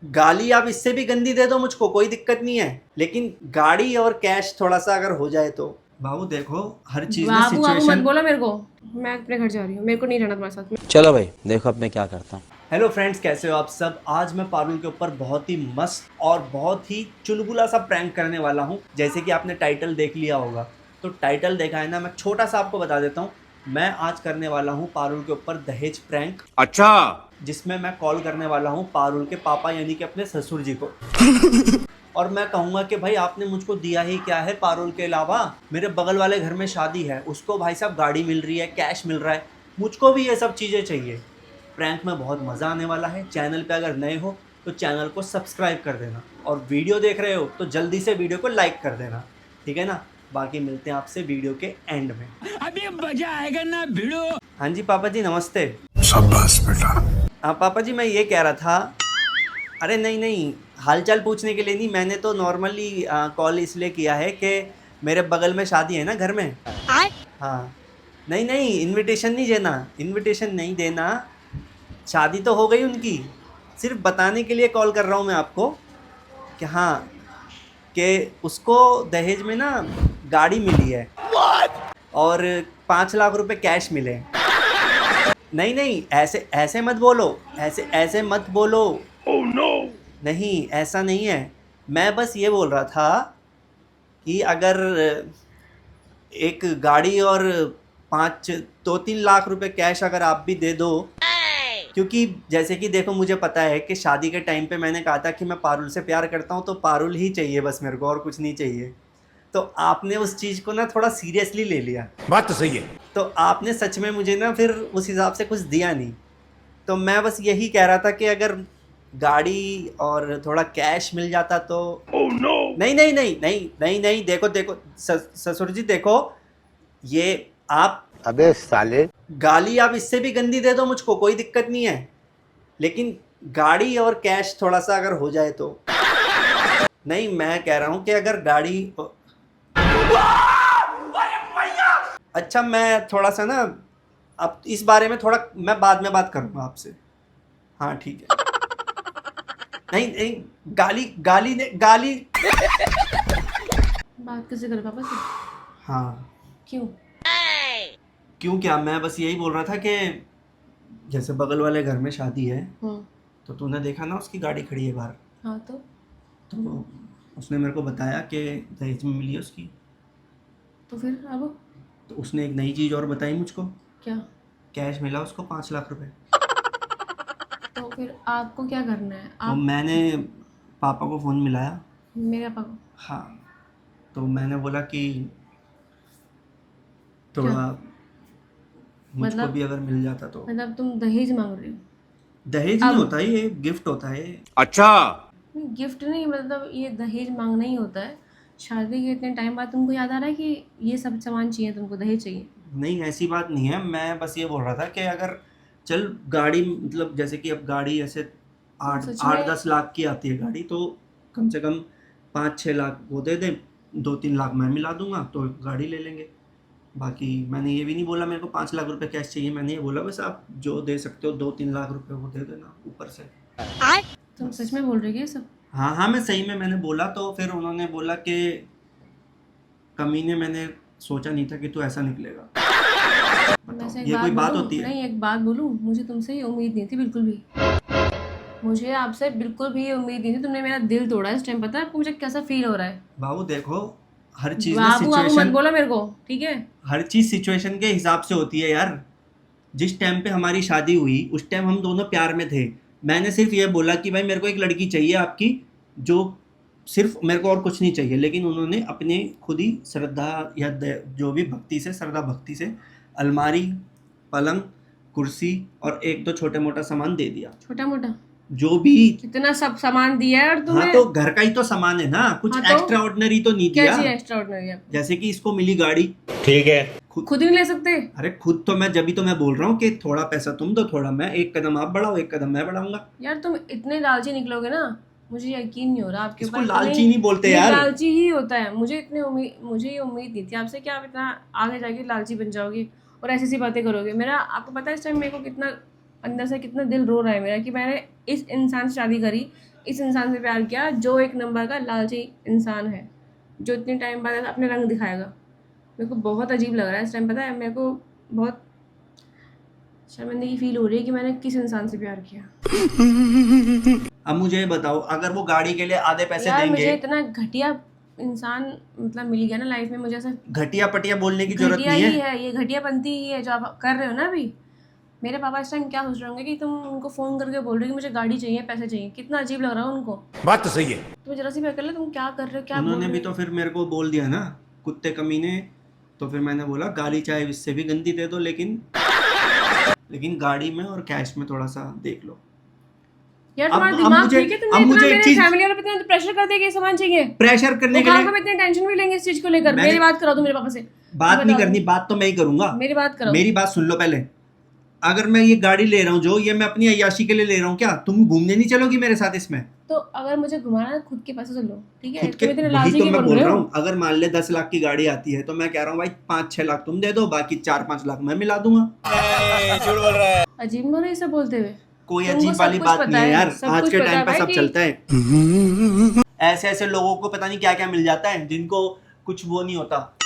गाली आप इससे भी गंदी दे दो मुझको, कोई दिक्कत नहीं है, लेकिन गाड़ी और कैश थोड़ा सा अगर हो जाए तो। बाबू देखो, हर चीज में बाबू बाबू मत सिचुएशन। बोलो मेरे को। मैं अपने घर जा रही हूँ, मेरे को नहीं रहना तुम्हारे साथ में। चलो भाई देखो अब मैं क्या करता हूँ। हेलो फ्रेंड्स, कैसे हो आप सब। आज मैं पारुल के ऊपर बहुत ही मस्त और बहुत ही चुलबुला सा प्रैंक करने वाला हूँ। जैसे कि आपने टाइटल देख लिया होगा, तो टाइटल देखा है ना। मैं छोटा सा आपको बता देता हूँ, मैं आज करने वाला हूँ पारुल के ऊपर दहेज प्रैंक। अच्छा। जिसमें मैं कॉल करने वाला हूँ पारुल के पापा यानी कि अपने ससुर जी को। और मैं कहूँगा कि भाई आपने मुझको दिया ही क्या है पारुल के अलावा। मेरे बगल वाले घर में शादी है, उसको भाई साहब गाड़ी मिल रही है, कैश मिल रहा है, मुझको भी ये सब चीज़ें चाहिए। प्रैंक में बहुत मज़ा आने वाला है। चैनल पे अगर नए हो तो चैनल को सब्सक्राइब कर देना, और वीडियो देख रहे हो तो जल्दी से वीडियो को लाइक कर देना, ठीक है ना। बाकी मिलते हैं आपसे वीडियो के एंड में। अभी मजा आएगा ना भिड़ो। हाँ जी पापा जी, नमस्ते। शाबाश बेटा। हाँ पापा जी, मैं ये कह रहा था। अरे नहीं नहीं, हालचाल पूछने के लिए नहीं, मैंने तो नॉर्मली कॉल इसलिए किया है कि मेरे बगल में शादी है ना घर में। हाँ, नहीं नहीं, इनविटेशन नहीं देना, इनविटेशन नहीं देना। शादी तो हो गई उनकी, सिर्फ बताने के लिए कॉल कर रहा हूँ मैं आपको कि हाँ, कि उसको दहेज में ना गाड़ी मिली है। और 5 लाख रुपए कैश मिले। नहीं नहीं, ऐसे ऐसे मत बोलो, ऐसे ऐसे मत बोलो। नहीं, ऐसा नहीं है। मैं बस ये बोल रहा था कि अगर एक गाड़ी और 2-3 लाख रुपए कैश अगर आप भी दे दो, क्योंकि जैसे कि देखो, मुझे पता है कि शादी के टाइम पे मैंने कहा था कि मैं पारुल से प्यार करता हूँ, तो पारुल ही चाहिए बस मेरे को, और कुछ नहीं चाहिए। तो आपने उस चीज़ को ना थोड़ा सीरियसली ले लिया, बात तो सही है। तो आपने सच में मुझे ना फिर उस हिसाब से कुछ दिया नहीं। तो मैं बस यही कह रहा था कि अगर गाड़ी और थोड़ा कैश मिल जाता तो। नहीं नहीं नहीं नहीं नहीं नहीं, देखो देखो ससुर जी देखो, ये आप अबे साले। गाली आप इससे भी गंदी दे दो मुझको, कोई दिक्कत नहीं है, लेकिन गाड़ी और कैश थोड़ा सा अगर हो जाए तो। नहीं, मैं कह रहा हूँ कि अगर गाड़ी। अच्छा, मैं थोड़ा सा ना, अब इस बारे में थोड़ा मैं बाद में बात करूँगा आपसे। हाँ ठीक है। नहीं नहीं, गाली गाली ने गाली। बात कैसे करें पापा से? हाँ, क्यों? क्यों क्या, मैं बस यही बोल रहा था कि जैसे बगल वाले घर में शादी है, तो तूने देखा ना उसकी गाड़ी खड़ी है बाहर। हाँ तो उसने मेरे को बताया कि दहेज में मिली है उसकी। तो फिर अब तो उसने एक नई चीज़ और बताई मुझको, क्या? कैश मिला उसको 5 लाख रुपए। तो फिर आपको क्या करना है? तो आप मैंने पापा को फ़ोन मिलाया। मेरे पापा को हाँ, तो मैंने बोला कि क्या? थोड़ा मुझको मतलब भी अगर मिल जाता तो। मतलब तुम दहेज मांग रहे हो? दहेज नहीं अब होता, ये गिफ्ट होता है। अच्छा। गिफ्ट नहीं, मतलब ये दहेज मांगना ही होता है। शादी के इतने टाइम बाद तुमको याद आ रहा है कि ये सब सामान चाहिए, तुमको दहेज चाहिए? नहीं, ऐसी बात नहीं है, मैं बस ये बोल रहा था कि अगर चल गाड़ी, मतलब जैसे कि अब गाड़ी ऐसे तुम आठ सच आठ में 10 लाख की आती है गाड़ी, तो कम से कम 5-6 लाख वो दे दे, 2-3 लाख मैं मिला दूंगा तो गाड़ी ले लेंगे। बाकी मैंने ये भी नहीं बोला मेरे को 5 लाख रुपए कैश चाहिए, मैंने ये बोला बस आप जो दे सकते हो 2-3 लाख रुपए वो दे देना ऊपर से। तुम बस। सच में बोल रहे हो क्या ये सब? हाँ हाँ, मैं सही में मैंने बोला, तो फिर उन्होंने बोला कि कमीने, मैंने सोचा नहीं था कि तू ऐसा निकलेगा। बताओ, वैसे एक ये बात कोई बात बोलूं, होती है। नहीं एक बात बोलूं, मुझे तुमसे ये उम्मीद नहीं थी बिल्कुल भी। मुझे आपसे बिल्कुल भी ये उम्मीद नहीं थी। तुमने मेरा दिल तोड़ा इस टाइम। पता है आपको मुझे कैसा फील हो रहा है? बाबू देखो, हर चीज़ ना बाबू बाबू मत सिचुएशन, बोलो मेरे को, ठीक है? हर चीज़ सिचुएशन के हिसाब से होती है यार। जिस टाइम पे हमारी शादी हुई उस टाइम हम दोनों प्यार में थे। मैंने सिर्फ ये बोला कि भाई मेरे को एक लड़की चाहिए आपकी, जो सिर्फ मेरे को और कुछ नहीं चाहिए, लेकिन उन्होंने अपने खुद ही श्रद्धा या जो भी भक्ति से, श्रद्धा भक्ति से अलमारी, पलंग, कुर्सी और एक दो छोटे मोटा सामान दे दिया, छोटा मोटा जो भी। इतना सब सामान दिया है और हाँ, तुम्हें। तो घर का ही तो सामान है ना, कुछ हाँ तो एक्स्ट्रा ऑर्डिनरी तो नहीं क्या दिया। चाहिए एक्स्ट्रा ऑर्डिनरी आपको? जैसे कि इसको मिली गाड़ी। ठीक है। खुद ही नहीं ले सकते? अरे खुद तो मैं, जब भी तो मैं बोल रहा हूँ कि थोड़ा पैसा तुम दो, थोड़ा मैं, एक कदम आप बढ़ाओ एक कदम मैं बढ़ाऊंगा। यार तुम इतने लालची निकलोगे ना, मुझे यकीन नहीं हो रहा आपके इसको ऊपर। लालची नहीं बोलते ये यार। लालची ही होता है। मुझे ये उम्मीद नहीं थी आपसे कि आप इतना आगे जाके लालची बन जाओगे और ऐसी ऐसी बातें करोगे। मेरा आपको पता है इस टाइम मेरे को कितना अंदर से कितना दिल रो रहा है मेरा कि मैंने इस इंसान से शादी करी इस इंसान से प्यार किया जो एक नंबर का लालची इंसान है, जो इतने टाइम बाद अपने रंग दिखाएगा। मेरे को बहुत अजीब लग रहा है इस टाइम, पता है मेरे को बहुत शर्मिंदगी फील हो रही है कि मैंने किस इंसान से प्यार किया। अब मुझे ये बताओ, अगर वो गाड़ी के लिए आधे पैसे यार मुझे देंगे, इतना घटिया इंसान मतलब मिल गया ना लाइफ में, मुझे ऐसा घटिया पटिया बोलने की जरूरत घटिया नहीं ही है। है, ये घटियापंती ही है जो आप कर रहे हो ना अभी। मेरे पापा इस टाइम क्या सोच रहे होंगे कि तुम उनको फ़ोन करके बोल रहे हो कि मुझे गाड़ी चाहिए, पैसे चाहिए। कितना अजीब लग रहा है उनको। बात तो सही है। तुम जरा सी भी अकल है, तुम क्या कर रहे हो, क्या बोल उन्होंने रहे भी हो? तो फिर मेरे को बोल दिया ना, कुत्ते कमीने। तो फिर मैंने बोला गाड़ी चाहे इससे भी गंदी दे दो, लेकिन गाड़ी में और कैश में थोड़ा सा देख लो। यार अब- तुम्हारा अब दिमाग मुझे- ठीक है? अब तुमने इतना मुझे एक मेरे चीज- फैमिली वालों पे इतना प्रेशर कर दिया कि ये सामान चाहिए। प्रेशर करने वो के कहाँ लिए को इतनी टेंशन भी लेंगे इस चीज को लेकर? मैंने- मेरी बात करा दो मेरे पापा से। बात नहीं बताओ। करनी, बात तो मैं ही करूंगा। मेरी बात करो। मेरी बात सुन लो पहले। अगर मैं ये गाड़ी ले रहा हूँ जो, ये मैं अपनी अय्याशी के लिए ले रहा हूँ, क्या तुम घूमने नहीं चलोगी मेरे साथ इसमें? तो अगर मुझे घुमाना है खुद के पैसे से लो, ठीक है? खुद के, तुम इतने वही लालची तो क्यों मैं बन बोल रहे रहा हो? हूँ। अगर मान ले 10 लाख की गाड़ी आती है तो मैं कह रहा हूँ भाई 5-6 लाख तुम दे दो, बाकी 4-5 लाख मैं मिला दूंगा। अजीब हो रहा है ये सब बोलते हुए। कोई तुमको अजीब सब वाली कुछ बात पता नहीं है है, यार, सब आज कुछ के पता टाइम है पे भाई सब कि- चलता है। ऐसे ऐसे लोगों को पता नहीं क्या क्या मिल जाता है, जिनको कुछ वो नहीं होता।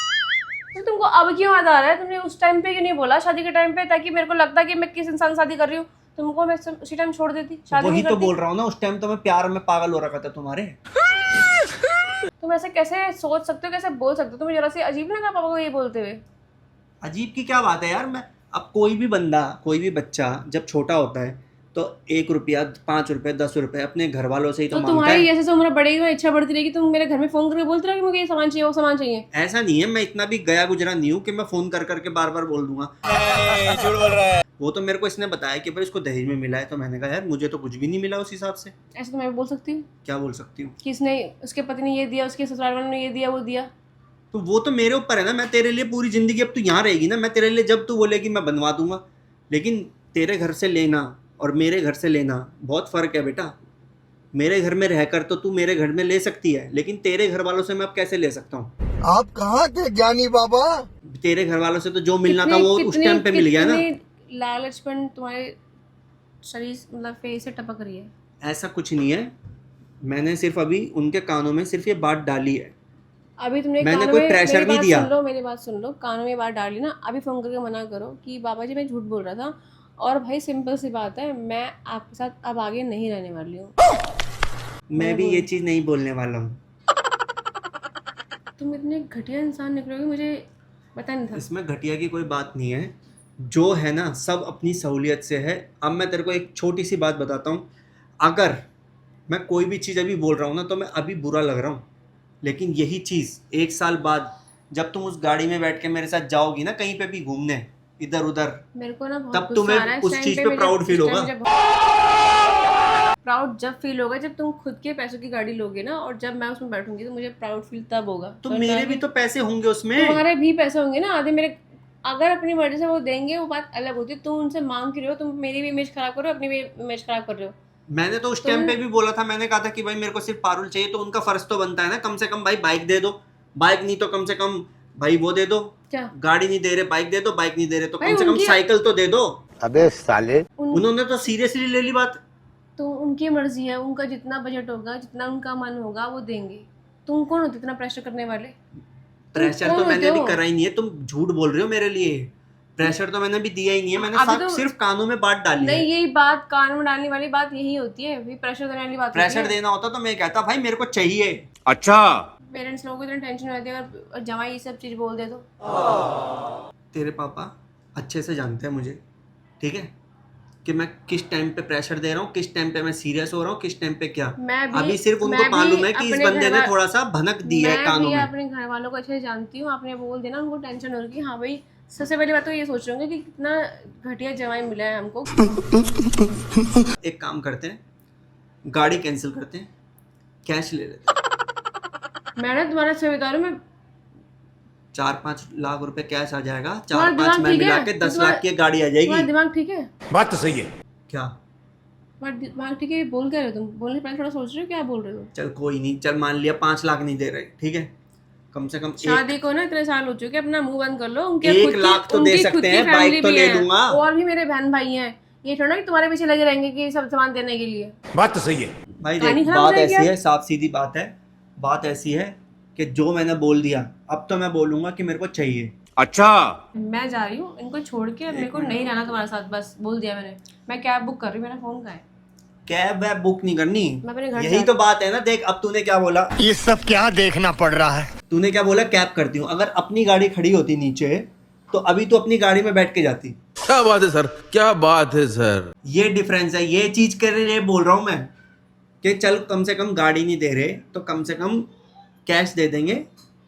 तो तुमको अब क्यों याद आ रहा है? तुमने उस टाइम पे क्यों नहीं बोला शादी के टाइम पे, ताकि मेरे को लगता कि मैं किस इंसान से शादी कर रही हूँ? तुमको मैं उसी टाइम छोड़ देती, शादी वही नहीं तो करती। बोल रहा हूँ ना, उस टाइम तो मैं प्यार में पागल हो रखा था तुम्हारे। तुम ऐसे कैसे सोच सकते हो, कैसे बोल सकते हो? तुम्हें जरा सी अजीब लगा पापा को ये बोलते हुए? अजीब की क्या बात है यार। मैं अब कोई भी बंदा, कोई भी बच्चा जब छोटा होता है तो 1 रुपया, 5 रुपए, 10 रुपए अपने घर वालों से ही तो तो मांगता तुम्हारी है। जैसे उम्र बढ़ेगी और इच्छा बढ़ती रहेगी, तुम मेरे घर में फोन करके बोलते रहो कि मुझे ये सामान चाहिए, वो सामान चाहिए। ऐसा नहीं है, मैं इतना भी गया गुजरा नहीं हूँ कि मैं फोन कर करके बार बार बोल दूंगा। वो तो मेरे को इसने बताया कि भाई इसको दहेज में मिला है, तो मैंने कहा यार मुझे तो कुछ भी नहीं मिला उस हिसाब से। ऐसे तो मैं भी बोल सकती हूँ क्या बोल सकती हूँ? कि इसने, उसके पति ने ये दिया, उसके ससुराल वालों ने ये दिया, वो दिया। तो वो तो मेरे ऊपर है ना। मैं तेरे लिए पूरी जिंदगी, अब तू यहाँ रहेगी ना, मैं तेरे लिए जब तू बोलेगी मैं बनवा दूंगा। लेकिन तेरे घर से लेना और मेरे घर से लेना बहुत फ़र्क है बेटा। मेरे घर में रहकर तो तू मेरे घर में ले सकती है, लेकिन तेरे घर वालों से मैं अब कैसे ले सकता हूँ? आप कहाँ के ज्ञानी बाबा? तेरे घर वालों से तो जो मिलना था वो उस टाइम पे मिल गया ना। लालचपन तुम्हारे शरीर मतलब फेस से टपक रही है। ऐसा कुछ नहीं है, मैंने सिर्फ अभी उनके कानों में सिर्फ ये बात डाली है। अभी तुमने मैंने कानों कोई में प्रेशर मेरी नहीं बात दिया। सुन लो, मेरी बात सुन लो। कानों में बात डाली ना, अभी फोन करके मना करो कि बाबा जी मैं झूठ बोल रहा था। और भाई सिंपल सी बात है, मैं आपके साथ अब आगे नहीं रहने वाली हूँ। मैं भी ये चीज़ नहीं बोलने वाला हूँ। तुम इतने घटिया इंसान निकलोगे, मुझे पता नहीं था। इसमें घटिया की कोई बात नहीं है, जो है ना सब अपनी सहूलियत से है। अब मैं तेरे को एक छोटी सी बात बताता हूँ। अगर मैं कोई भी चीज़ अभी बोल रहा हूँ ना, तो मैं अभी बुरा लग रहा हूँ, लेकिन यही चीज़ 1 साल बाद जब तुम उस गाड़ी में बैठ के मेरे साथ जाओगी ना कहीं पे भी घूमने इधर उधर, मेरे को ना बहुत तब गुस्सा आ रहा है तुम्हें इस उस टाइम चीज़ पे। पे मुझे- प्राउड फील इस टाइम होगा। मुझे बहुत प्राउड जब फील होगा जब तुम खुद के पैसों की गाड़ी लोगे ना, और जब मैं उसमें बैठूंगी तो मुझे प्राउड फील तब होगा। तो और मेरे ना भी कि तो पैसे होंगे उसमें। तुम्हारे भी पैसे होंगे ना आधे मेरे। अगर अपनी मर्जी से वो देंगे वो बात अलग होती है। तुम उनसे मांग क्यों रहे हो? तुम मेरी भी इमेज खराब कर रहे हो, अपनी भी इमेज खराब कर रहे हो। मैंने तो उस टाइम पे भी बोला था, मैंने कहा था कि भाई मेरे को सिर्फ पारुल चाहिए, तो उनका फर्ज तो बनता है ना कम से कम भाई बाइक दे दो। बाइक नहीं तो कम से कम भाई वो दे दो। क्या गाड़ी नहीं दे रहे बाइक दे दो, बाइक नहीं दे रहे तो भाई कम से कम उनकी- साइकिल तो दे दो। अबे साले। उन्होंने तो सीरियसली ले ली बात। तो उनकी मर्जी है, उनका जितना बजट होगा, जितना उनका मन होगा वो देंगे। तुम कौन होते इतना प्रेशर करने वाले? प्रेशर कौन तो मैंने होते भी हो? करा ही नहीं है, तुम झूठ बोल रहे हो मेरे लिए। प्रेशर तो मैंने भी दिया ही नहीं है, मैंने अभी तो- सिर्फ कानों में बात डाली नहीं, है। यही बात कान में डालने वाली बात यही होती है, भी प्रेशर देने वाली बात होती प्रेशर है। देना होता तो मैं कहता भाई मेरे को चाहिए। अच्छा। पेरेंट्स लोगों को इतना टेंशन रहती है और जमाई ये सब चीज बोल दे तो। तेरे पापा अच्छे से जानते हैं मुझे, ठीक है, कि मैं किस टाइम पे प्रेशर दे रहा हूँ, किस टाइम पे मैं सीरियस हो रहा हूँ, किस टाइम पे क्या। मैं भी- अभी सिर्फ मैं उनको भी मालूम है कि इस अपने बंदे ने घर- थोड़ा सा भनक दी है कानों मैं भी में। अपने घर वालों को अच्छे से जानती हूँ। आपने बोल देना, उनको टेंशन हो रही है कि हाँ भाई, सबसे पहली बात तो ये सोच रहे होंगे कि कितना घटिया जमाई मिला है हमको। एक काम करते हैं, गाड़ी कैंसिल करते हैं, कैश ले लेते हैं। मैंने तुम्हारा अच्छा बता रही हूँ, मैं 4-5 लाख रुपए कैश आ जाएगा, तुम्हारा 4-5 दिमाग में ठीक मिला है? के 10 तुम्हारा- लाख की गाड़ी आ तुम्हारा जाएगी। दिमाग ठीक है? बात तो सही है। क्या? तुम्हारा दिमाग ठीक है? बोल क्या रहे हो तुम? बोलने से पहले थोड़ा सोच रहे हो क्या बोल रहे हो? चल कोई नहीं, चल मान लिया 5 लाख नहीं दे रहे, ठीक है, कम से कम शादी को ना इतने साल हो चुके, अपना मुंह बंद कर लो। उनके 1 खुद की- लाख तो दे उनकी सकते खुद की हैं, फैमिली बाइक तो भी ले है, लूंगा। और भी मेरे बहन भाई हैं। ये थोड़ा कि तुम्हारे पीछे लगे रहेंगे कि सब सामान देने के लिए। बात तो सही है। भाई कहानी देख खराब हो बात जाएगी ऐसी यार। है, साफ सीधी बात है। बात ऐसी है कि जो मैंने बोल दिया अब तो मैं बोलूंगा कि मेरे को चाहिए। अच्छा। मैं जा रही हूँ इनको छोड़ के, मेरे को नहीं रहना तुम्हारे साथ, बस बोल दिया मैंने। मैं कैब बुक कर रही हूँ, मेरा फोन कहाँ है? कैब वैब बुक नहीं करनी। मैं अपने घर यही जा तो बात है ना। देख अब तूने क्या बोला, ये सब क्या देखना पड़ रहा है। तूने क्या बोला, कैब करती हूँ। अगर अपनी गाड़ी खड़ी होती नीचे तो अभी तो अपनी गाड़ी में बैठ के जाती। क्या बात है सर, क्या बात है सर। ये डिफरेंस है, ये चीज कर रहे बोल रहा हूँ मैं कि चल कम से कम गाड़ी नहीं दे रहे तो कम से कम कैश दे देंगे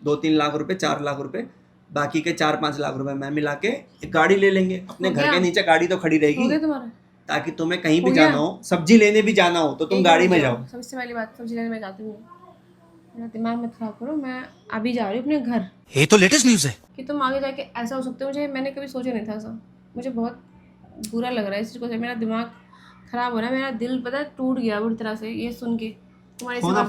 2-3 लाख रुपए, 4 लाख रुपए, बाकी के 4-5 लाख रुपए मैं मिला के एक गाड़ी ले लेंगे। अपने हो घर गया? के नीचे गाड़ी तो खड़ी हो गया रहेगी, तुम्हारा? ताकि तुम्हें कहीं हो भी गया? जाना हो, सब्जी लेने भी जाना हो तो तुम एक गाड़ी में मिनट जाओ। सबसे पहली बात, सब्जी लेने में जाती हूँ, मेरा दिमाग मत खराब करो। मैं अभी जा रही हूँ अपने घर। ये तो लेटेस्ट न्यूज है। कि तुम आगे जाके ऐसा हो सकते हो, मैंने कभी सोचा नहीं था ऐसा। मुझे बहुत बुरा लग रहा है इस चीज़ को, मेरा दिमाग खराब हो रहा है, मेरा दिल पता है टूट गया बुरी तरह से ये सुन के तुम्हारी होना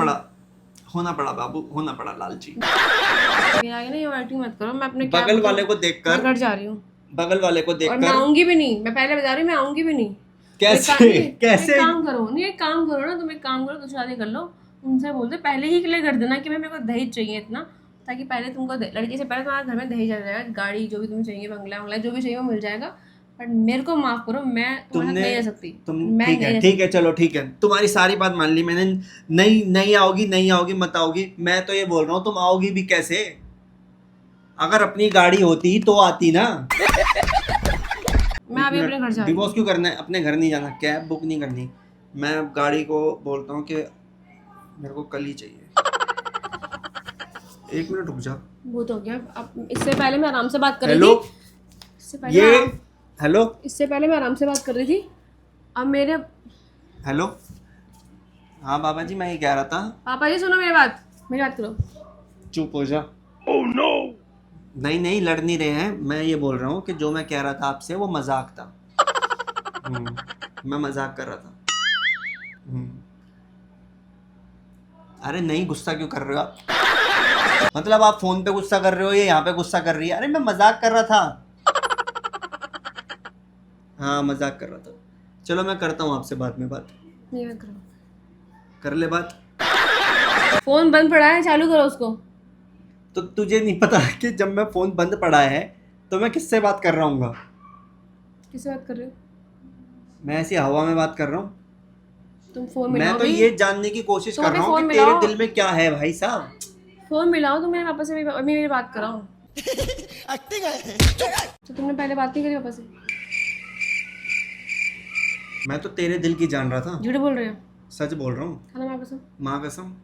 पड़ा बाबू, होना पड़ा लालची। आगे ना ये वाइटिंग मत करो। मैं अपने बगल वाले को मैं देखकर, घर जा रही हूँ बगल वाले को और मैं देखकर आऊंगी भी नहीं। मैं पहले बता रही हूँ, मैं आऊंगी भी नहीं। कैसे कैसे एक काम करो, नहीं एक काम करो ना, तुम एक काम करो, तुम शादी कर लो, उनसे बोल दो पहले ही क्लियर कर देना कि मेरे को दहेज चाहिए इतना, ताकि पहले तुमको लड़की से पहले तुम्हारे घर में दहेज आ जाएगा, गाड़ी जो भी तुम्हें चाहिए, बंगला वंगला जो भी चाहिए वो मिल जाएगा। बट मेरे को माफ करो, मैं तुम्हारे साथ नहीं रह सकती। मैं ठीक है, ठीक है, चलो ठीक है, तुम्हारी सारी बात मान ली मैंने। नहीं आओगी मत आओगी, मैं तो ये बोल रहा हूँ तुम आओगी भी कैसे? अगर अपनी गाड़ी होती तो आती ना। मैं अभी अपने घर जा रही हूँ। डिवोर्स क्यों करना है? अपने घर नहीं जाना, कैब बुक नहीं करनी। मैं गाड़ी को बोलता हूँ कि मेरे को कल ही चाहिए। 1 मिनट रुक जा। वो तो हो गया। अब इससे पहले मैं आराम से बात कर रही हेलो, थी। हेलो इससे पहले मैं आराम से बात कर रही थी। अब मेरे हेलो, हाँ बाबा जी, मैं ये कह रहा था। पापा जी सुनो मेरी बात करो। चुप हो जा। नहीं लड़ नहीं रहे हैं। मैं ये बोल रहा हूँ कि जो मैं कह रहा था आपसे वो मजाक था। मैं मजाक कर रहा था। अरे नहीं, गुस्सा क्यों कर रहे हो आप? मतलब आप फोन पे गुस्सा कर रहे हो या यहाँ पे गुस्सा कर रही है? अरे मैं मजाक कर रहा था। हाँ मजाक कर रहा था। चलो मैं करता हूँ आपसे बाद में बात। नहीं मत करो। कर ले बात। फोन बंद पड़ा है, चालू करो उसको। तो तुझे नहीं पता कि जब मैं फोन बंद पड़ा है तो मैं किससे बात कर रहा हूँ? किससे बात कर रहे हो? मैं ऐसी हवा में बात कर रहा हूँ। तुम फोन मैं मिलाओ तो भी। ये जानने की कोशिश तुम कर रहा अभी हूँ फोन कि तेरे मिलाओ। दिल में क्या है भाई साहब। फोन मिलाओ, तुम मेरे पापा से मेरी बात कराओ। तो तुमने पहले बात नहीं करी पापा से? मैं तो तेरे दिल की जान रहा था। झूठ बोल रहे हो? सच बोल रहा हूँ, खाना माँ कसम। माँ कसम।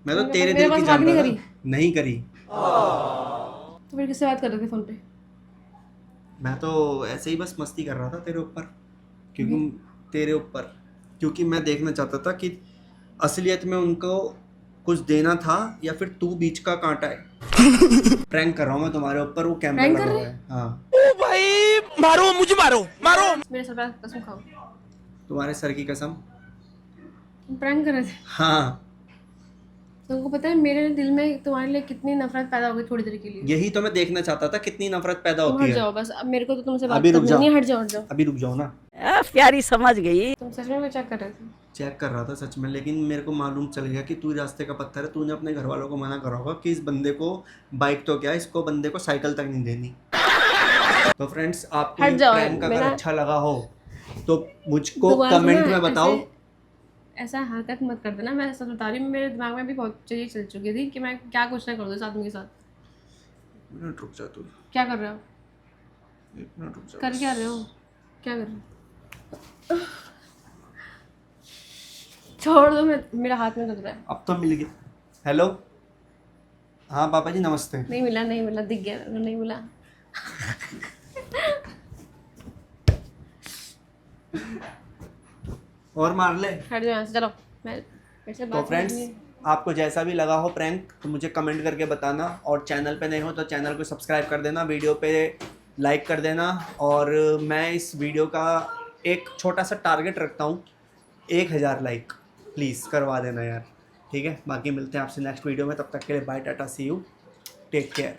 मैं तो तुमने तेरे मेरे दिल की पास जान बात रहा नहीं था। नहीं करी। तो फिर किससे बात कर रहे थे फोन पे? मैं तो ऐसे ही बस मस्ती कर रहा था तेरे ऊपर, क्योंकि मैं देखना चाहता था कि असलियत में उनको कुछ देना था या फिर तू बीच का कांटा है। प्रैंक कर रहा हूँ मैं तुम्हारे ऊपर, वो कैमरा Prank लगा कर हुआ रहे? है। हाँ, ओ भाई, मारो मुझे, मारो। मेरे सर पे कसम खाओ। तुम्हारे सर की कसम। तुम प्रैंक कर रहे थे? हाँ, तुमको पता है मेरे दिल में तुम्हारे लिए कितनी नफरत पैदा हो गई थोड़ी देर के लिए। यही तो मैं देखना चाहता था, कितनी नफरत पैदा तुम होती हट है। जाओ बस, अब मेरे को तो तुमसे बात अभी रुक करनी जाओ। नहीं है। हट जाओ। अभी रुक जाओ ना। प्यारी समझ गई। तुम सच में वो चेक कर रहे थे? चेक कर रहा था सच में, लेकिन मेरे को मालूम चल गया कि तू रास्ते का पत्थर है। तूने अपने घर वालों को मना करा होगा कि इस बंदे को बाइक तो क्या, इसको बंदे को साइकिल तक नहीं देनी। तो फ्रेंड्स, आपको हट ये जाओ, प्रैंक अगर मेरा- अच्छा लगा हो तो मुझको दोबारा कमेंट ना में बताओ। ऐसा हरकत मत कर देना। मैं सच बता रही हूँ, मेरे दिमाग में भी बहुत चीज़ें चल चुकी थी कि मैं क्या कुछ ना कर दूँ इस आदमी के साथ। 1 मिनट रुक जा तू। क्या कर रहे हो? 1 मिनट रुक जा। कर क्या रहे हो? क्या कर रहे हो? छोड़ दो, मेरा हाथ में लग रहा है। अब तो मिल गया। हेलो, हाँ पापा जी नमस्ते। नहीं मिला, दिख गया, नहीं मिला। और मार ले। हट जाओ यहाँ से, चलो। मेरे से तो बात फ्रेंड्स, करनी है। आपको जैसा भी लगा हो प्रैंक तो मुझे कमेंट करके बताना, और चैनल पे नए हो तो चैनल को सब्सक्राइब कर देना, वीडियो पे लाइक कर देना। और मैं इस वीडियो का एक छोटा सा टारगेट रखता हूँ, 1000 लाइक प्लीज़ करवा देना यार, ठीक है। बाकी मिलते हैं आपसे नेक्स्ट वीडियो में, तब तक के लिए bye, tata, see you, take care.